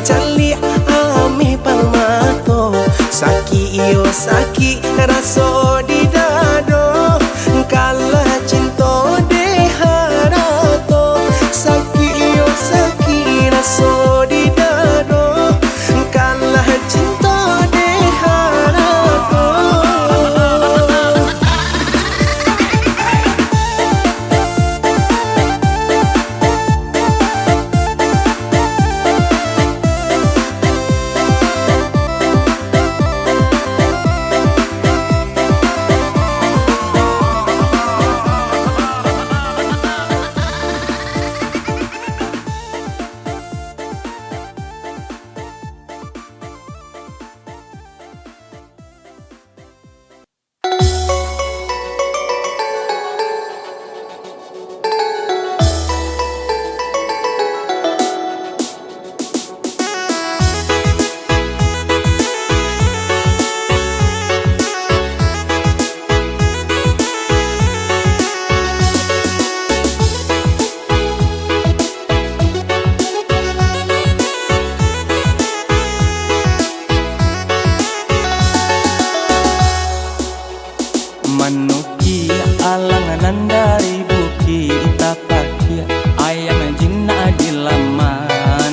cali ami palmato saki iyo saki raso di dado kalah cinta de harato saki iyo saki raso di dado kalah cinta de harato. Manukia alanganan dari buki itapakia ayam jinna di laman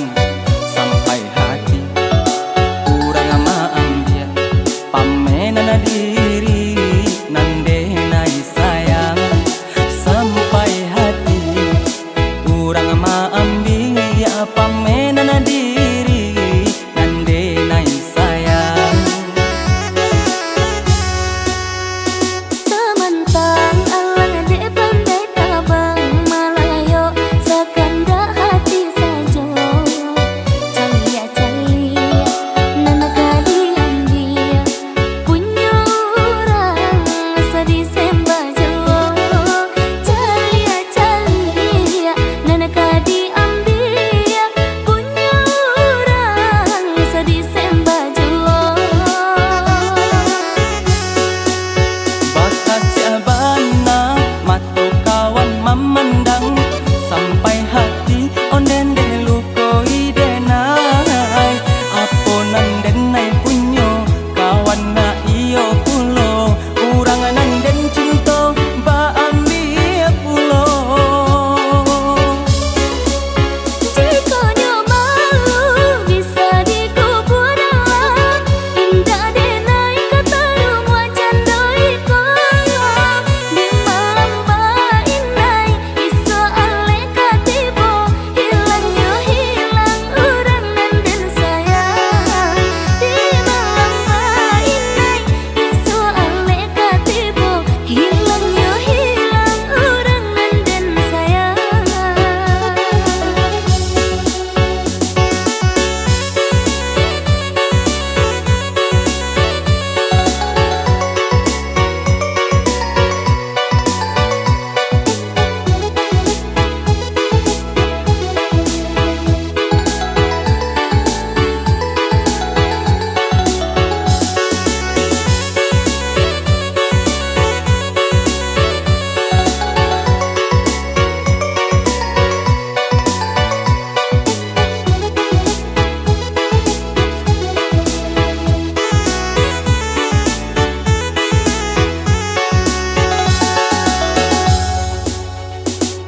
sampai hati kurang ama ambia pamenana diri nande nai sayang sampai hati kurang ama ambia pamenana diri nande nai sayang.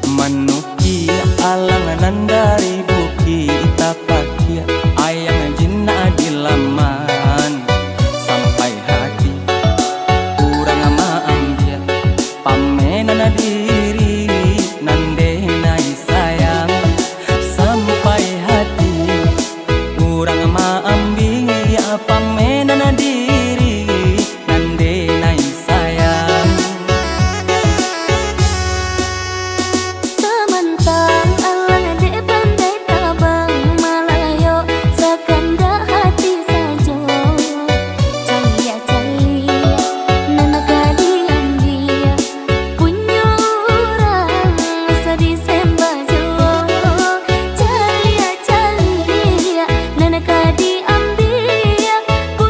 Manukia alanganan dari buki itapakia ayam jinna di laman sampai hati kurang ama ambia pamenana diri nande nai sayang sampai hati kurang ama ambia pamenana diri nande nai sayang. Ku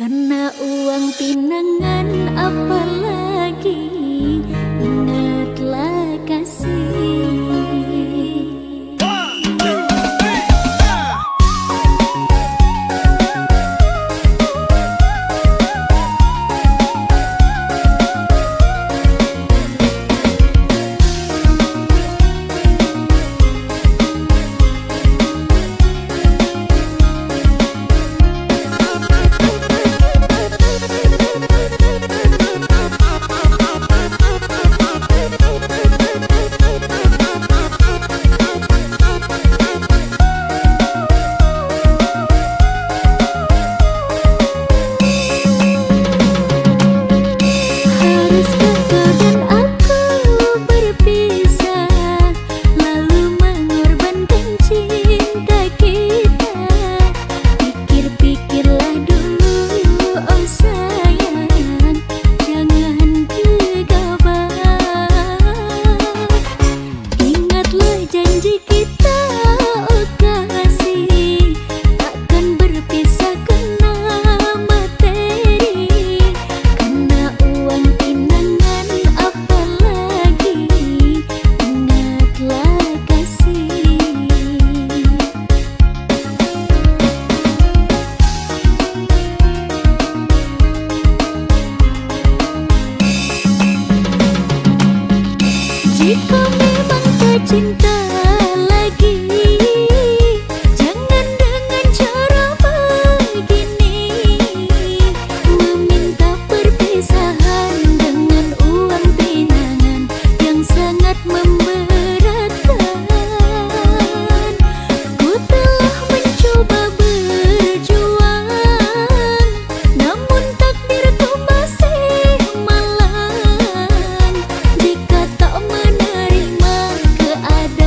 Karena uang pinangan apalagi, ingatlah kasih. Jika memang tak cinta lagi, jangan dengan cara begini, meminta perpisahan dengan uang pinangan yang sangat memberatkan. Ku telah mencoba berjuang, namun takdirku masih malang. Jika tak menerima keadaan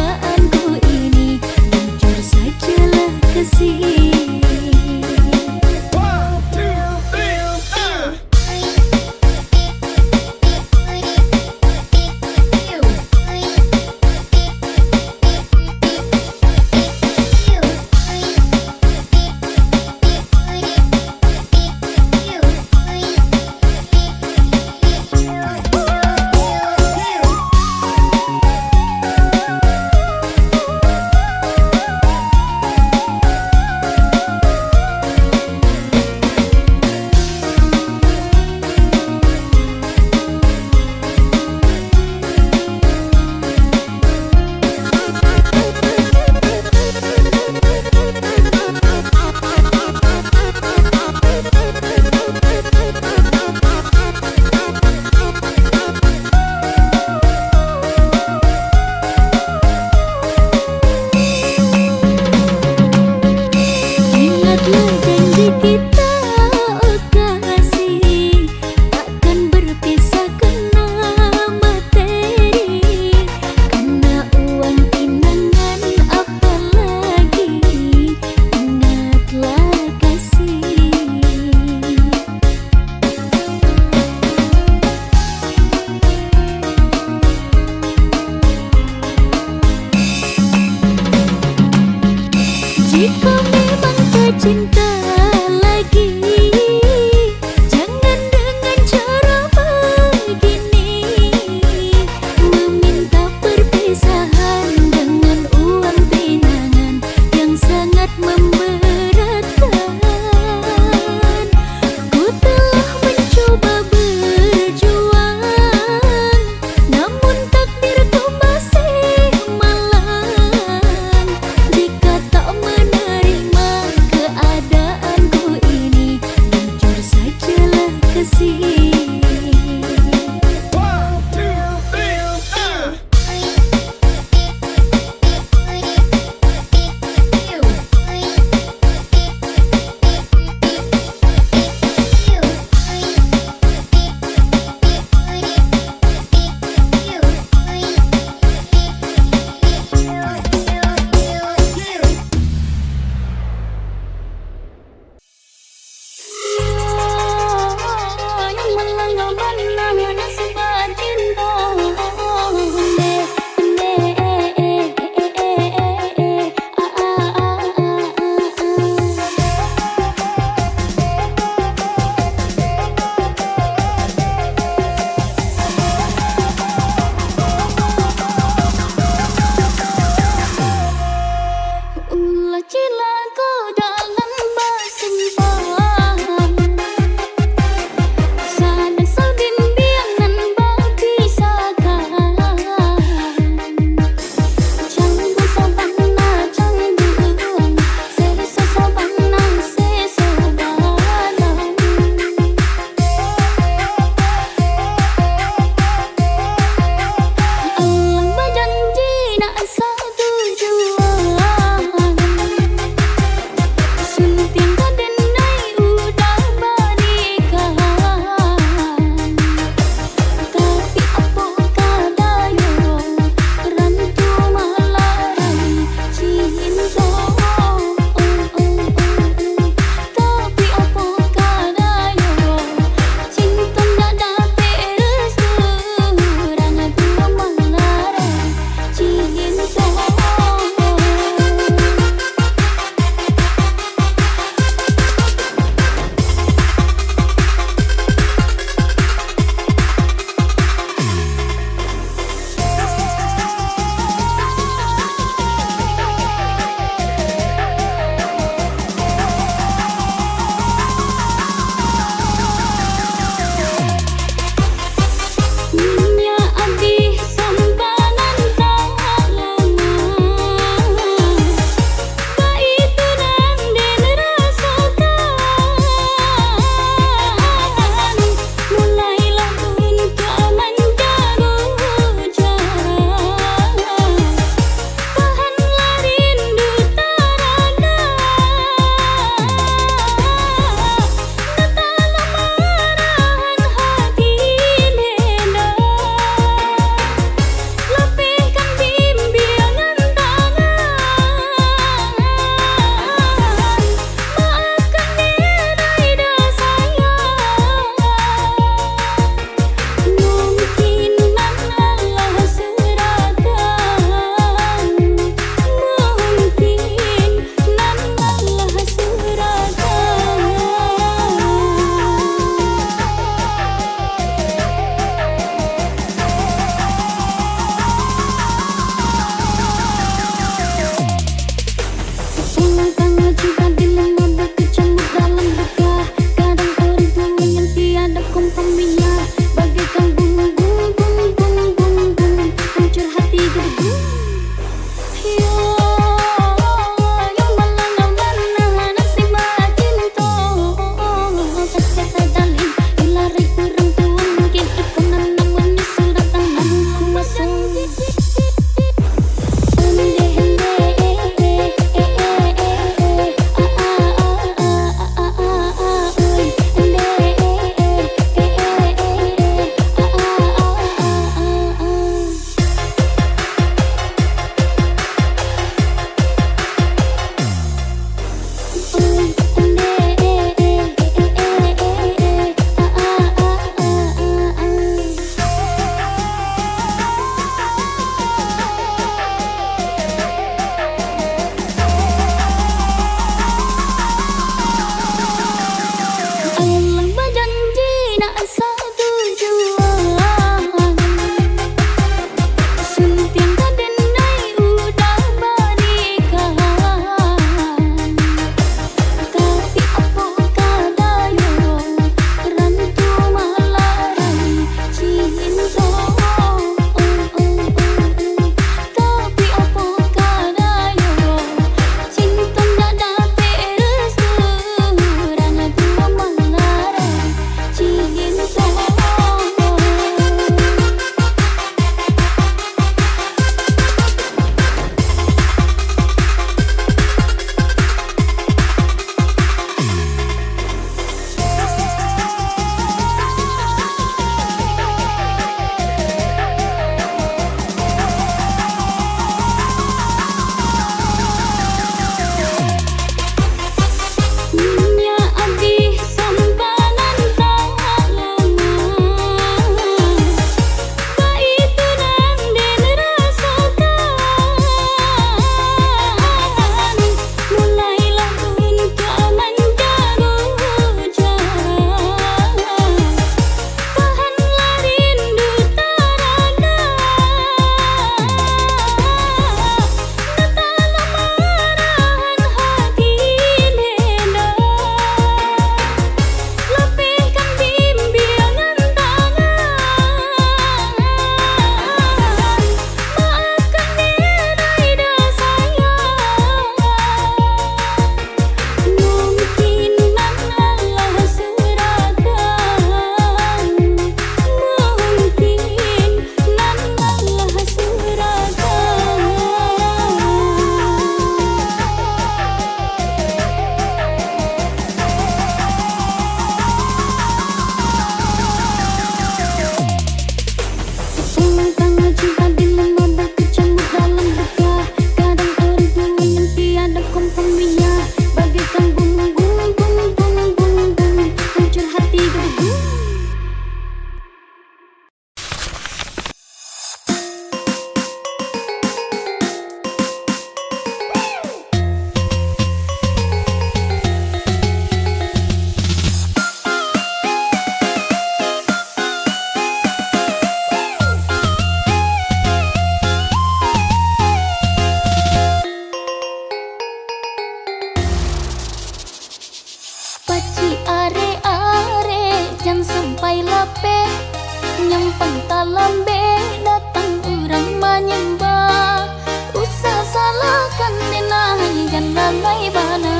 lambe datang orang menyembah. Usah salahkan denai dan lalai bana.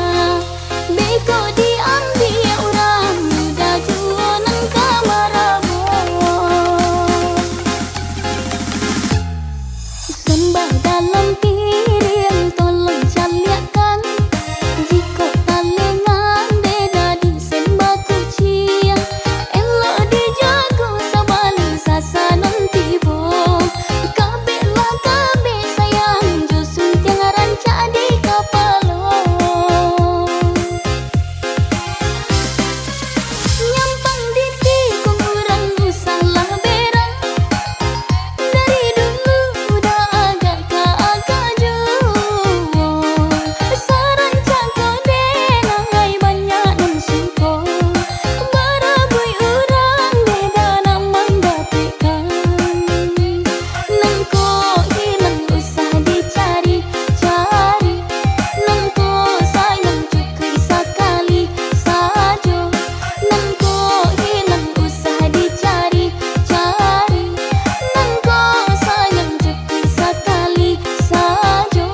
Beko diambil orang muda jualan kamarabo. Sembah dalam piring tolong caliakan. Jika talengan beda disembah kucing. Elok dijago sabali sasanan tibo. Kabe lah kabe sayang jusun tiang rancak di kapalo. Nyampang diti kong urang usalah berang. Dari dulu udah agak keagak juo. Sarancak kau denangai banyak nan suko. Barabui urang beda nama dapekan. Nangko hilang usah dicari-cari. Nangko sayang cukup sekali saja. Nangko hilang usah dicari-cari. Nangko sayang cukup sekali saja.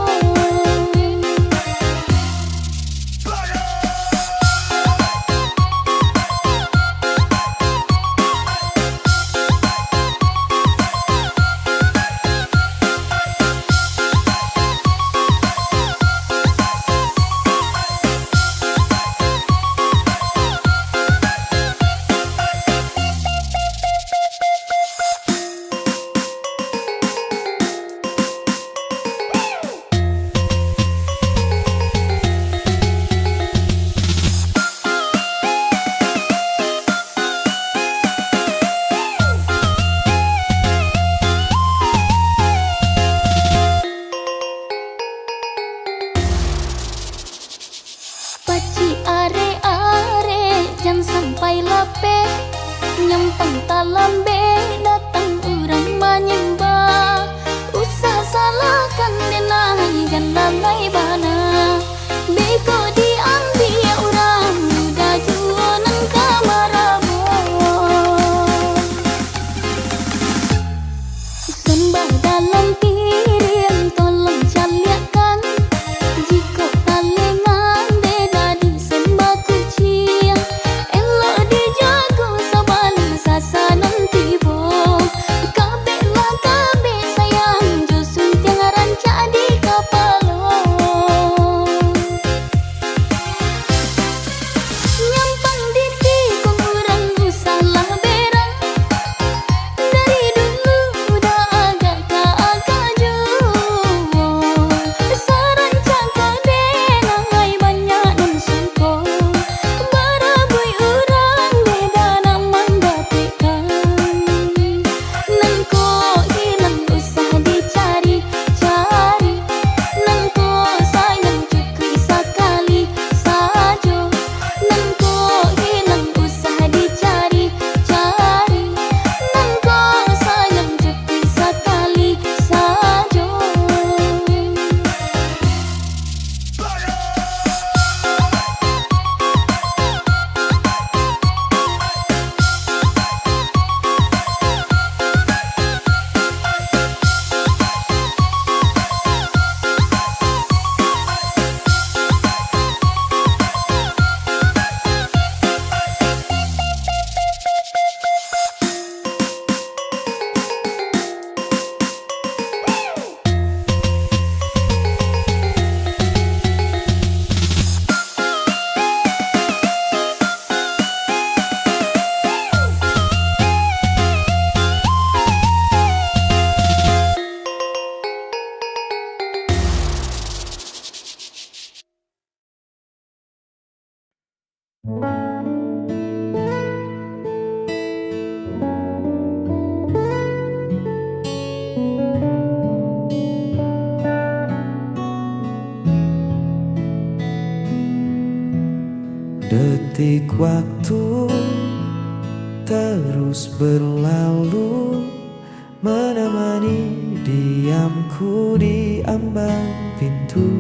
Paci are-are jangan sampai lape. Nyampang talambe datang orang menyembah. Usah salahkan denai dan lalai bana. Beko diambil orang muda jualan kamarabo. Sembah dalam piring tolong caliakan. Jika talengan beda disembah kucing. Elok dijago sabali sasanan tibo. Kabe lah kabe sayang jusun tiang rancak di kapalo. Nyampang diti kong urang usalah berang. Dari dulu udah agak keagak juo. Sarancak kau denangai banyak nan suko. Barabui urang beda nama dapekan. Nangko hilang usah dicari-cari. Nangko sayang cukup sekali saja. Nangko hilang usah dicari-cari. Nangko sayang cukup sekali saja. Detik waktu terus berlalu, menemani diamku di ambang pintu.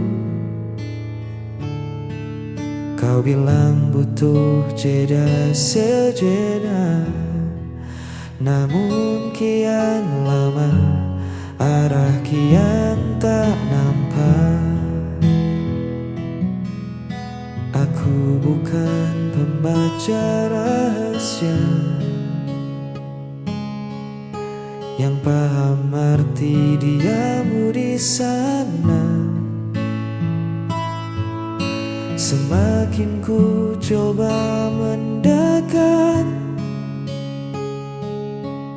Kau bilang butuh jeda sejenak, Namun kian lama arah kian tak nampak. Aku bukan pembaca rahasia yang paham arti diamu di sana. Semakin ku coba mendekat,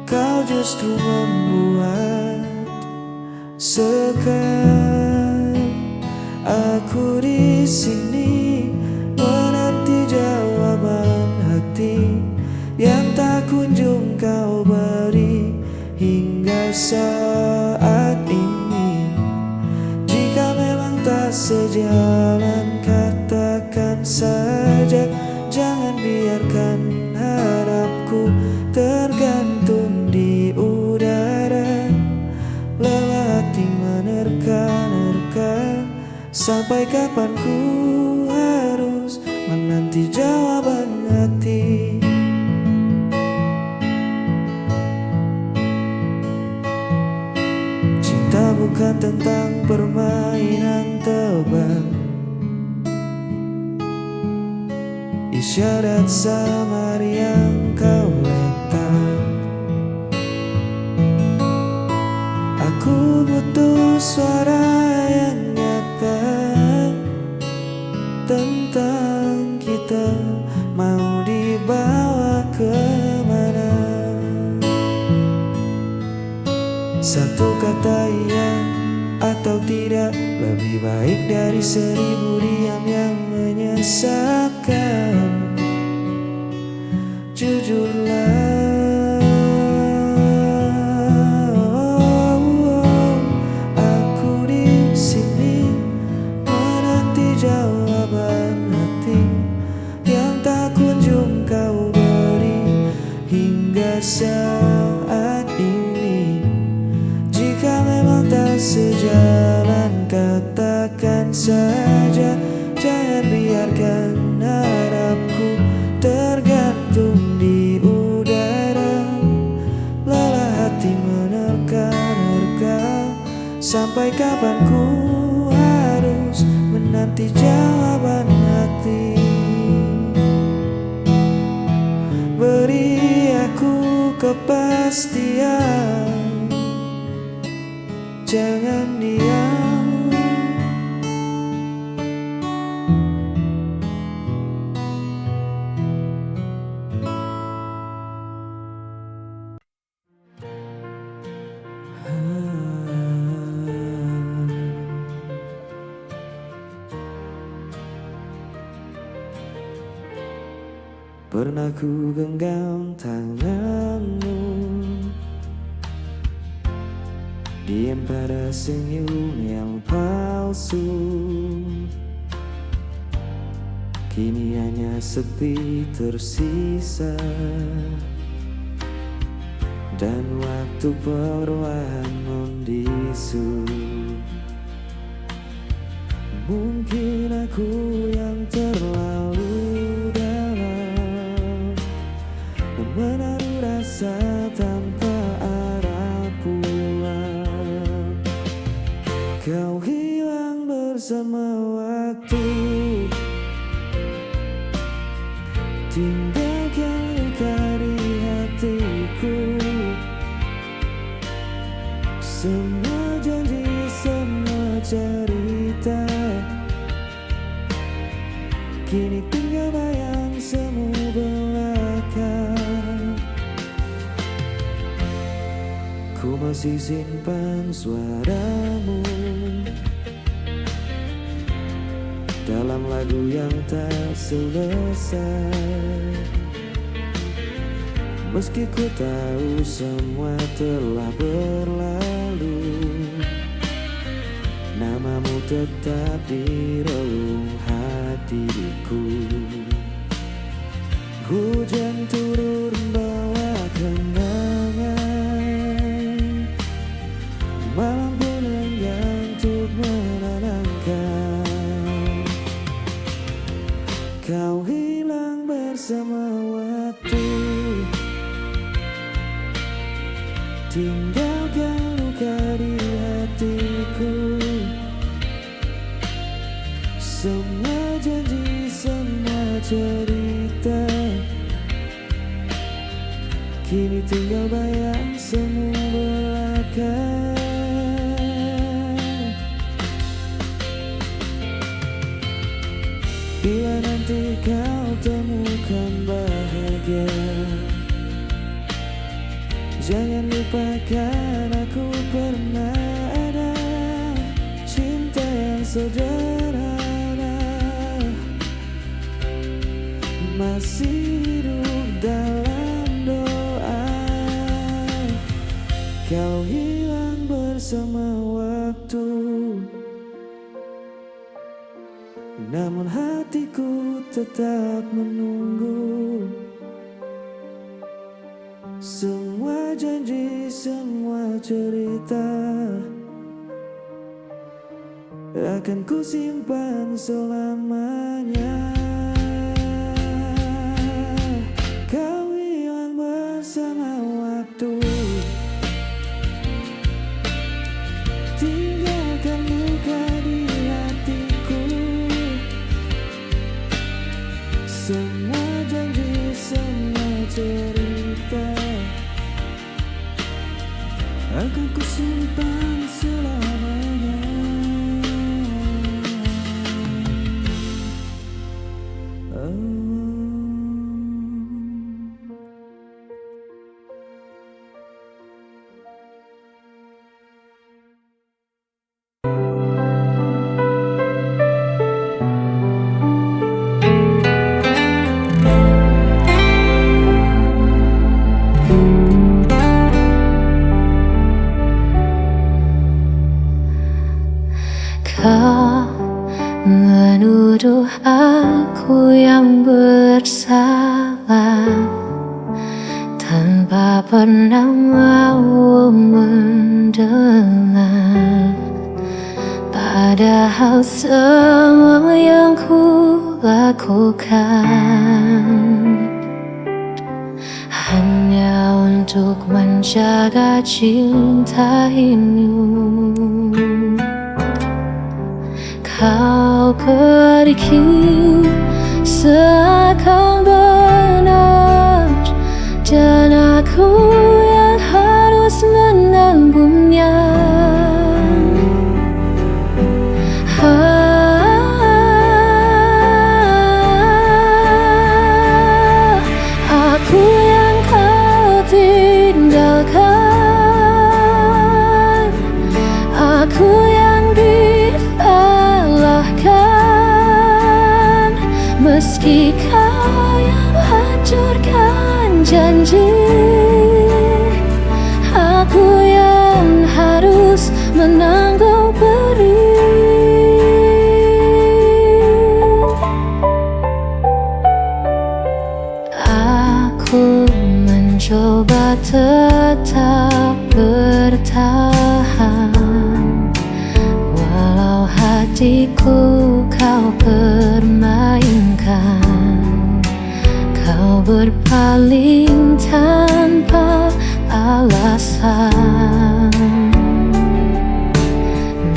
kau justru membuat sekat. Aku di sini menanti jawaban hati yang tak kunjung kau beri hingga saat ini. Jika memang tak sejalan, katakan saja. Jangan biarkan harapku tergantung di udara. Lelah hati menerka-nerka. Sampai kapan ku harus menanti jawaban hati? Cinta bukan tentang permainan tebak, isyarat samar yang kau letak. Aku butuh suara yang nyata tentang kita, mau dibawa kemana. Satu kata iya atau tidak lebih baik dari 1000 diam yang menyesakkan. Jujurlah, aku di sini menanti jawaban hati yang tak kunjung kau beri hingga saat ini. Jika memang tak sejalan, katakan saja. Jangan biarkan harapku tergantung di udara. Lelah hati menerka-nerka. Sampai kapan ku harus menanti jawaban hati? Beri aku kepastian, jangan diam. Pernah ku genggam tanganmu, diam pada senyum yang palsu. Kini hanya sepi tersisa, dan waktu perlahan membisu. Mungkin aku yang terlalu dalam menaruh rasa tanpa arah pulang. Kau hilang bersama waktu, tinggalkan luka di hatiku. Semua janji, semua cerita kini tinggal bayang semu belaka. Ku masih simpan suaramu dalam lagu yang tak selesai. Meski ku tahu semua telah berlalu, namamu tetap di relung hatiku. Hujan turun bawa kenangan, malam pun enggan untuk menenangkan. Kau hilang bersama waktu, tinggalkan luka di hatiku. Semua janji, semua cerita kini tinggal bayang semu belaka. Bila nanti kau temukan bahagia, jangan lupakan aku pernah ada. Cinta yang sederhana masih hidup dalam doa. Kau hilang bersama waktu, namun hatiku tetap menunggu. Semua janji, semua cerita akan ku simpan selamanya. Kau hilang bersama waktu, tinggalkan luka di hatiku. Semua janji, semua cerita akan ku simpan selamanya. Kau menuduh aku yang bersalah tanpa pernah mau mendengar. Padahal semua yang ku lakukan hanya untuk menjaga cinta ini. Kau pergi seakan benar, dan aku yang harus menanggungnya. Aku yang kau tinggalkan, aku yang disalahkan, meski kau yang hancurkan janji. Aku yang harus menanggung perih. Aku mencoba tetap bertahan, walau hatiku kau permainkan. Kau berpaling tanpa alasan,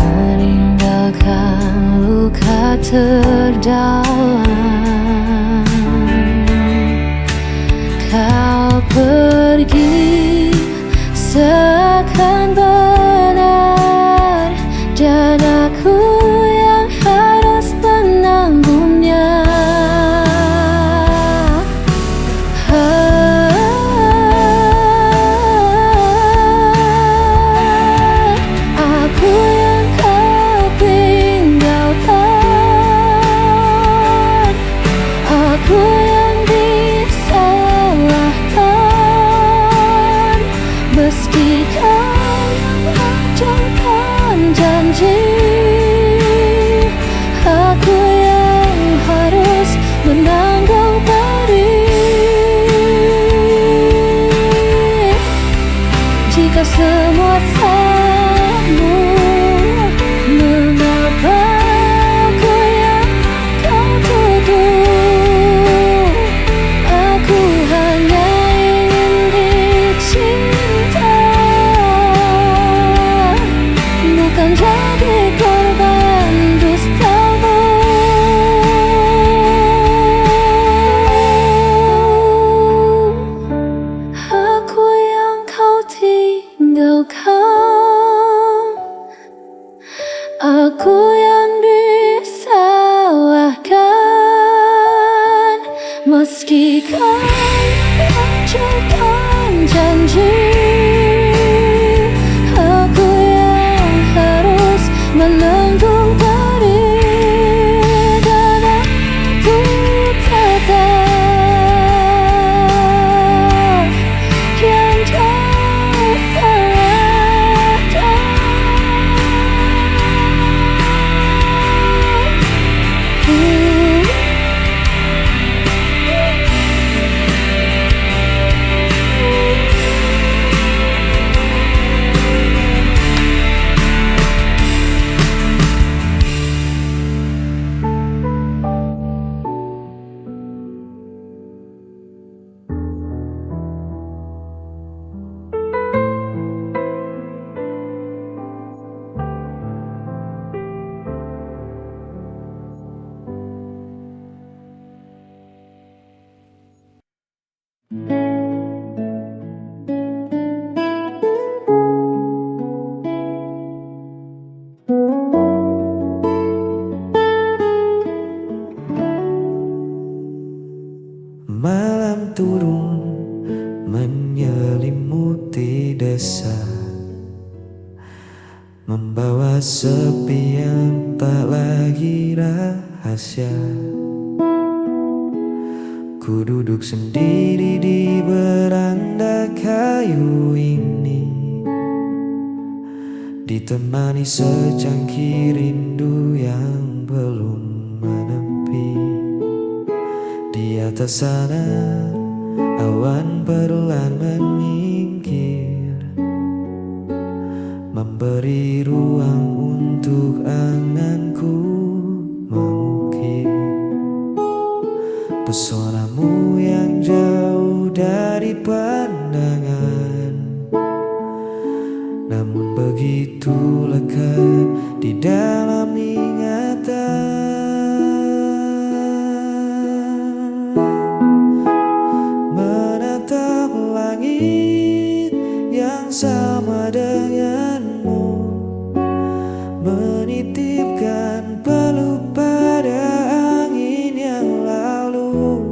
meninggalkan luka terdalam. Kau pergi seakan benar, dan aku yang harus menanggungnya. Aku yang kau tinggalkan, aku yang disalahkan, Meski kau ucapkan janji, aku yang harus menanggung diri. Dan aku tetap yang Malam turun menyelimuti desa, membawa sepi yang tak lagi rahasia. Ku duduk sendiri di beranda kayu ini, ditemani secangkir rindu yang belum menepi. Di atas sana awan perlahan menyingkir, memberi ruang untuk anganku mengukir pesonamu yang jauh dari pandangan, namun begitu lekat di dalam ingatan. Menatap langit yang sama denganmu, menitipkan peluk pada angin yang lalu.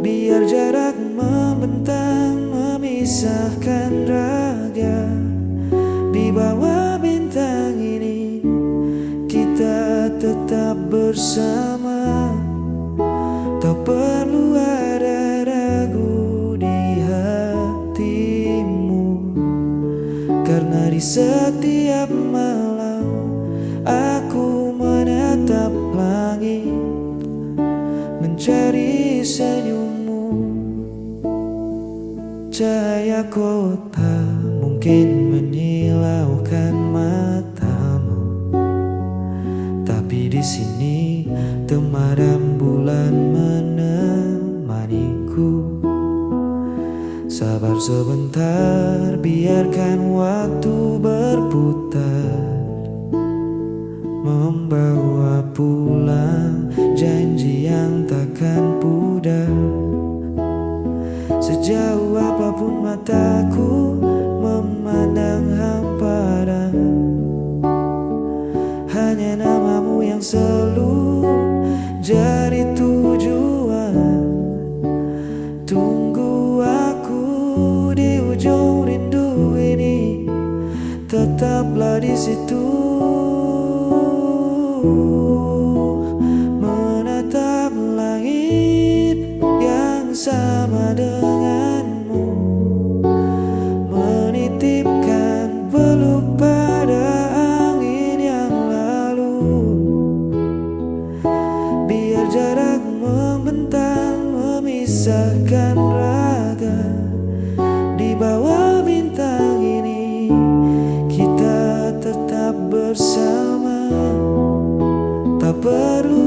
Biar jarak membentang memisahkan raga, di bawah bintang ini kita tetap bersama. Tak perlu ada ragu di hatimu, karena di setiap malam aku menatap langit, mencari senyummu. Cahaya kota mungkin menyilaukan matamu, tapi di sini temaram bulan menemaniku. Sabar sebentar, biarkan waktu berputar, membawa pulang janji yang takkan pudar. Sejauh apapun mataku memandang hamparan, hanya namamu yang selalu jadi tujuan. Tunggu aku di ujung rindu ini, tetaplah di situ. Menatap langit yang sama denganmu, menitipkan peluk pada angin yang lalu. Biar jarak membentang memisahkan raga, di bawah bintang ini kita tetap bersama. Tak perlu